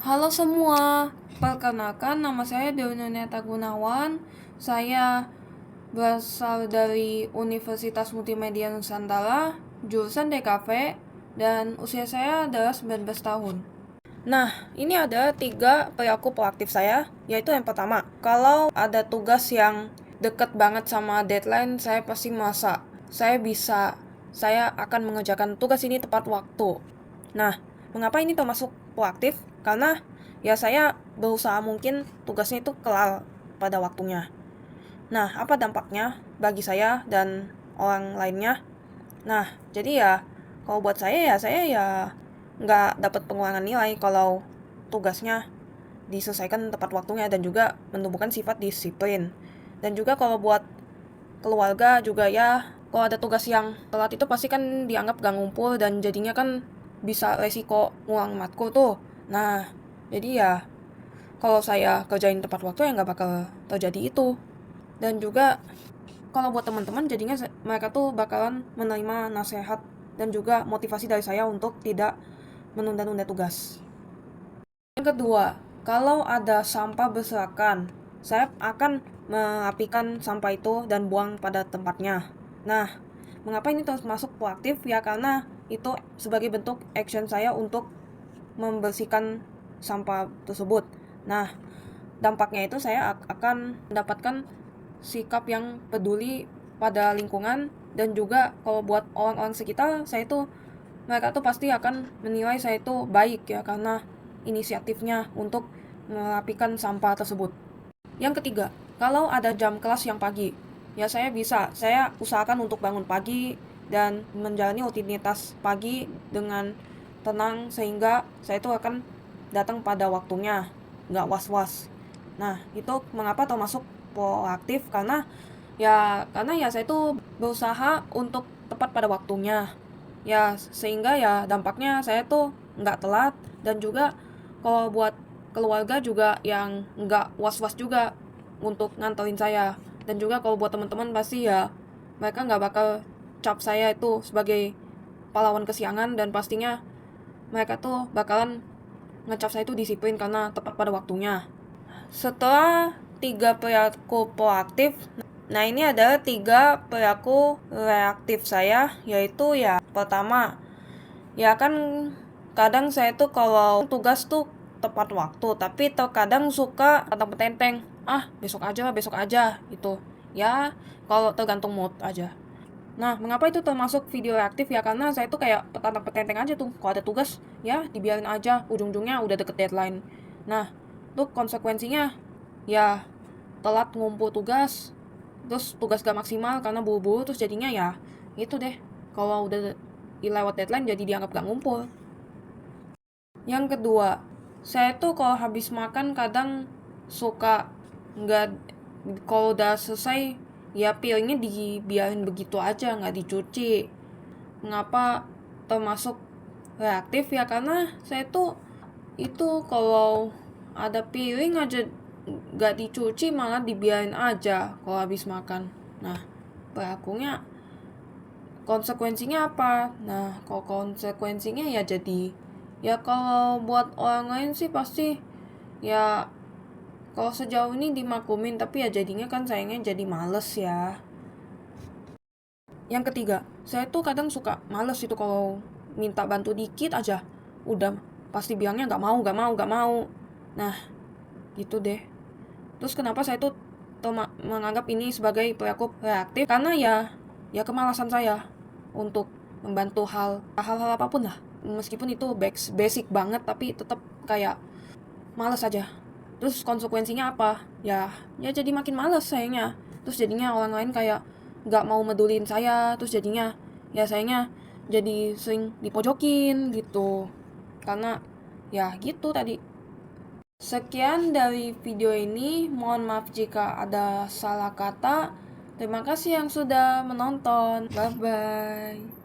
Halo semua, perkenalkan nama saya Dewi Nuneta Gunawan. Saya berasal dari Universitas Multimedia Nusantara, jurusan DKV, dan usia saya adalah 19 tahun. Nah, ini ada 3 perilaku proaktif saya, yaitu yang pertama, kalau ada tugas yang deket banget sama deadline, saya pasti merasa saya akan mengerjakan tugas ini tepat waktu. Nah, mengapa ini termasuk proaktif? Karena ya saya berusaha mungkin tugasnya itu kelar pada waktunya. Nah, apa dampaknya bagi saya dan orang lainnya? Nah, jadi ya kalau buat saya ya nggak dapat pengurangan nilai kalau tugasnya diselesaikan tepat waktunya dan juga menumbuhkan sifat disiplin. Dan juga kalau buat keluarga juga ya, kalau ada tugas yang telat itu pasti kan dianggap gak ngumpul dan jadinya kan bisa resiko ngulang matkul tuh. Nah, jadi ya kalau saya kerjain tepat waktu ya nggak bakal terjadi itu. Dan juga kalau buat teman-teman jadinya mereka tuh bakalan menerima nasihat dan juga motivasi dari saya untuk tidak menunda-nunda tugas. Yang kedua, kalau ada sampah berserakan, saya akan merapikan sampah itu dan buang pada tempatnya. Nah, mengapa ini terus masuk proaktif? Ya karena itu sebagai bentuk action saya untuk membersihkan sampah tersebut. Nah, dampaknya itu saya akan mendapatkan sikap yang peduli pada lingkungan dan juga kalau buat orang-orang sekitar saya itu mereka tuh pasti akan menilai saya itu baik ya karena inisiatifnya untuk merapikan sampah tersebut. Yang ketiga, kalau ada jam kelas yang pagi, ya saya usahakan untuk bangun pagi dan menjalani rutinitas pagi dengan tenang sehingga saya itu akan datang pada waktunya, nggak was-was. Nah, itu mengapa termasuk proaktif karena ya saya itu berusaha untuk tepat pada waktunya. Ya, sehingga ya dampaknya saya tuh nggak telat dan juga kalau buat keluarga juga yang nggak was-was juga untuk nganterin saya. Dan juga kalau buat teman-teman pasti ya mereka nggak bakal cap saya itu sebagai pahlawan kesiangan dan pastinya mereka tuh bakalan ngecap saya itu disiplin karena tepat pada waktunya. Setelah 3 perilaku proaktif, nah ini adalah 3 perilaku reaktif saya, yaitu ya pertama, ya kan kadang saya tuh kalau tugas tuh tepat waktu, tapi terkadang suka tentang petenteng, besok aja gitu. Ya, kalau tergantung mood aja. Nah, mengapa itu termasuk video reaktif ya? Karena saya tuh kayak petantang petenteng aja tuh. Kalau ada tugas, ya dibiarin aja. Ujung-ujungnya udah deket deadline. Nah, tuh konsekuensinya ya telat ngumpul tugas, terus tugas gak maksimal karena buru-buru, terus jadinya ya itu deh. Kalau udah lewat deadline jadi dianggap gak ngumpul. Yang kedua, saya tuh kalau habis makan kadang suka nggak, kalau udah selesai ya piringnya dibiarin begitu aja nggak dicuci. Mengapa termasuk reaktif ya karena saya tuh itu kalau ada piring aja nggak dicuci malah dibiarin aja kalau habis makan. Nah, pelakunya konsekuensinya apa? Nah, kalau konsekuensinya ya jadi ya kalau buat orang lain sih pasti ya kalau sejauh ini dimaklumin tapi ya jadinya kan sayangnya jadi males ya. Yang ketiga, saya tuh kadang suka males itu kalau minta bantu dikit aja udah pasti bilangnya nggak mau. Nah, gitu deh. Terus kenapa saya tuh menganggap ini sebagai perilaku reaktif karena ya kemalasan saya untuk membantu hal-hal apapun lah, meskipun itu basic banget tapi tetap kayak males aja. Terus konsekuensinya apa ya jadi makin males sayangnya. Terus jadinya orang lain kayak nggak mau medulin saya, terus jadinya ya sayangnya jadi sering dipojokin gitu karena ya gitu tadi. Sekian dari video ini, mohon maaf jika ada salah kata. Terima kasih yang sudah menonton. Bye bye.